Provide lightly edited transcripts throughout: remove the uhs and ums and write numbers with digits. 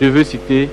je veux citer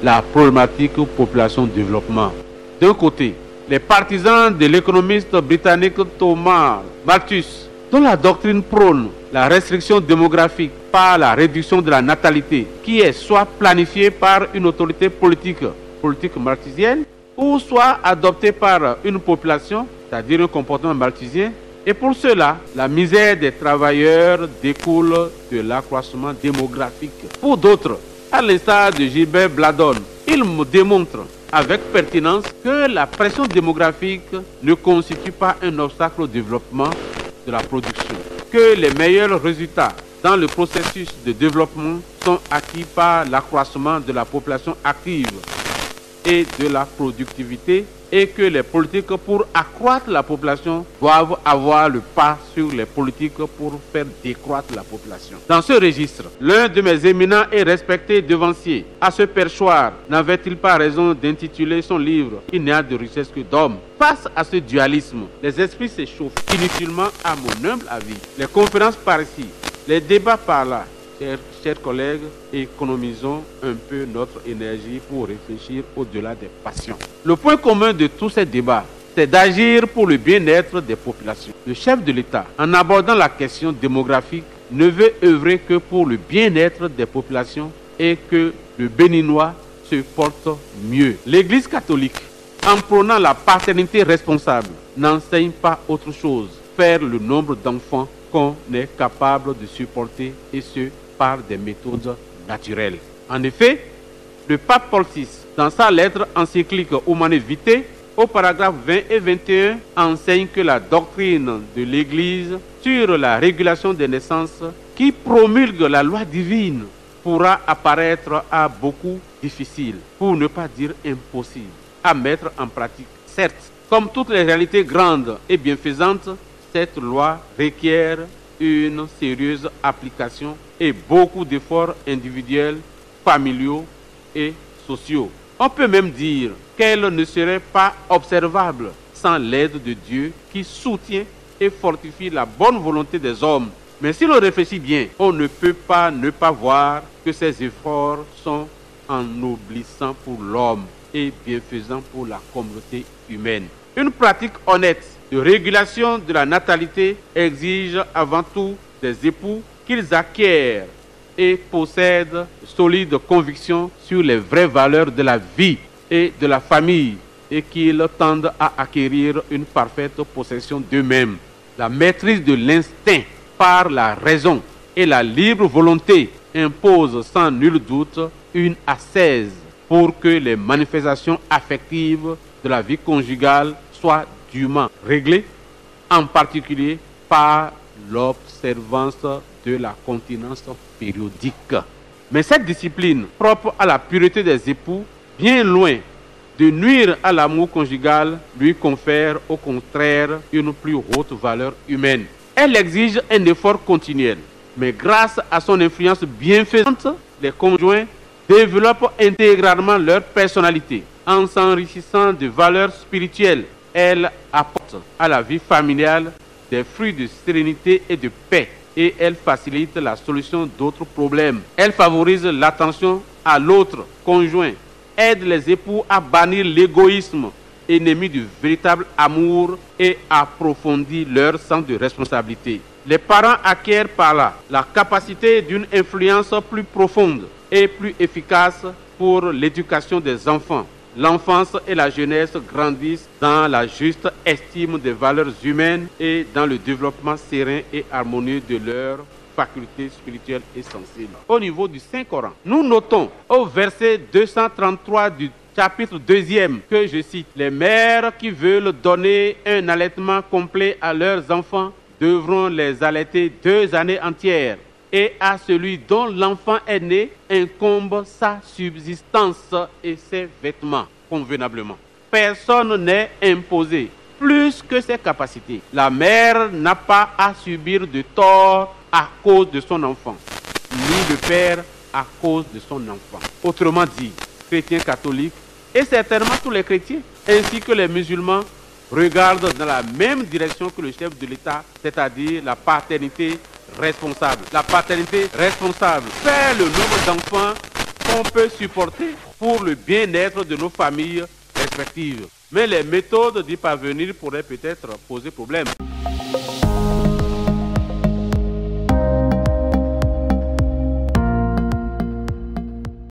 la problématique population-développement. D'un côté, les partisans de l'économiste britannique Thomas Malthus, dont la doctrine prône la restriction démographique par la réduction de la natalité, qui est soit planifiée par une autorité politique malthusienne, ou soit adoptée par une population, c'est-à-dire un comportement malthusien. Et pour cela, la misère des travailleurs découle de l'accroissement démographique. Pour d'autres, à l'instar de Gilbert Bladon, il me démontre avec pertinence que la pression démographique ne constitue pas un obstacle au développement de la production, que les meilleurs résultats dans le processus de développement sont acquis par l'accroissement de la population active et de la productivité, et que les politiques pour accroître la population doivent avoir le pas sur les politiques pour faire décroître la population. Dans ce registre, l'un de mes éminents et respectés devanciers, à ce perchoir, n'avait-il pas raison d'intituler son livre « Il n'y a de richesse que d'hommes ». Face à ce dualisme, les esprits s'échauffent inutilement à mon humble avis. Les conférences par ici, les débats par là. Chers collègues, économisons un peu notre énergie pour réfléchir au-delà des passions. Le point commun de tous ces débats, c'est d'agir pour le bien-être des populations. Le chef de l'État, en abordant la question démographique, ne veut œuvrer que pour le bien-être des populations et que le Béninois se porte mieux. L'Église catholique, en prônant la paternité responsable, n'enseigne pas autre chose, faire le nombre d'enfants qu'on est capable de supporter, et ce, par des méthodes naturelles. En effet, le pape Paul VI, dans sa lettre encyclique Humanae Vitae, au paragraphe 20 et 21, enseigne que la doctrine de l'Église sur la régulation des naissances, qui promulgue la loi divine, pourra apparaître à beaucoup difficile, pour ne pas dire impossible, à mettre en pratique. Certes, comme toutes les réalités grandes et bienfaisantes, cette loi requiert une sérieuse application et beaucoup d'efforts individuels, familiaux et sociaux. On peut même dire qu'elle ne serait pas observable sans l'aide de Dieu qui soutient et fortifie la bonne volonté des hommes. Mais si l'on réfléchit bien, on ne peut pas ne pas voir que ces efforts sont ennoblissants pour l'homme et bienfaisants pour la communauté humaine. Une pratique honnête de régulation de la natalité exige avant tout des époux qu'ils acquièrent et possèdent solides convictions sur les vraies valeurs de la vie et de la famille, et qu'ils tendent à acquérir une parfaite possession d'eux-mêmes. La maîtrise de l'instinct par la raison et la libre volonté impose sans nul doute une ascèse pour que les manifestations affectives de la vie conjugale soient dûment réglées, en particulier par l'observance de la continence périodique. Mais cette discipline, propre à la pureté des époux, bien loin de nuire à l'amour conjugal, lui confère au contraire une plus haute valeur humaine. Elle exige un effort continuel, mais grâce à son influence bienfaisante, les conjoints développent intégralement leur personnalité. En s'enrichissant de valeurs spirituelles, elle apporte à la vie familiale des fruits de sérénité et de paix, et elle facilite la solution d'autres problèmes. Elle favorise l'attention à l'autre conjoint, aide les époux à bannir l'égoïsme, ennemi du véritable amour, et approfondit leur sens de responsabilité. Les parents acquièrent par là la capacité d'une influence plus profonde et plus efficace pour l'éducation des enfants. L'enfance et la jeunesse grandissent dans la juste estime des valeurs humaines et dans le développement serein et harmonieux de leurs facultés spirituelles et sensibles. Au niveau du Saint-Coran, nous notons au verset 233 du chapitre 2e que, je cite, « Les mères qui veulent donner un allaitement complet à leurs enfants devront les allaiter 2 années entières. Et à celui dont l'enfant est né incombe sa subsistance et ses vêtements convenablement. Personne n'est imposé plus que ses capacités. La mère n'a pas à subir de tort à cause de son enfant, ni le père à cause de son enfant. » Autrement dit, chrétiens catholiques, et certainement tous les chrétiens, ainsi que les musulmans, regardent dans la même direction que le chef de l'État, c'est-à-dire la paternité responsable. La paternité responsable. Faire le nombre d'enfants qu'on peut supporter pour le bien-être de nos familles respectives. Mais les méthodes d'y parvenir pourraient peut-être poser problème.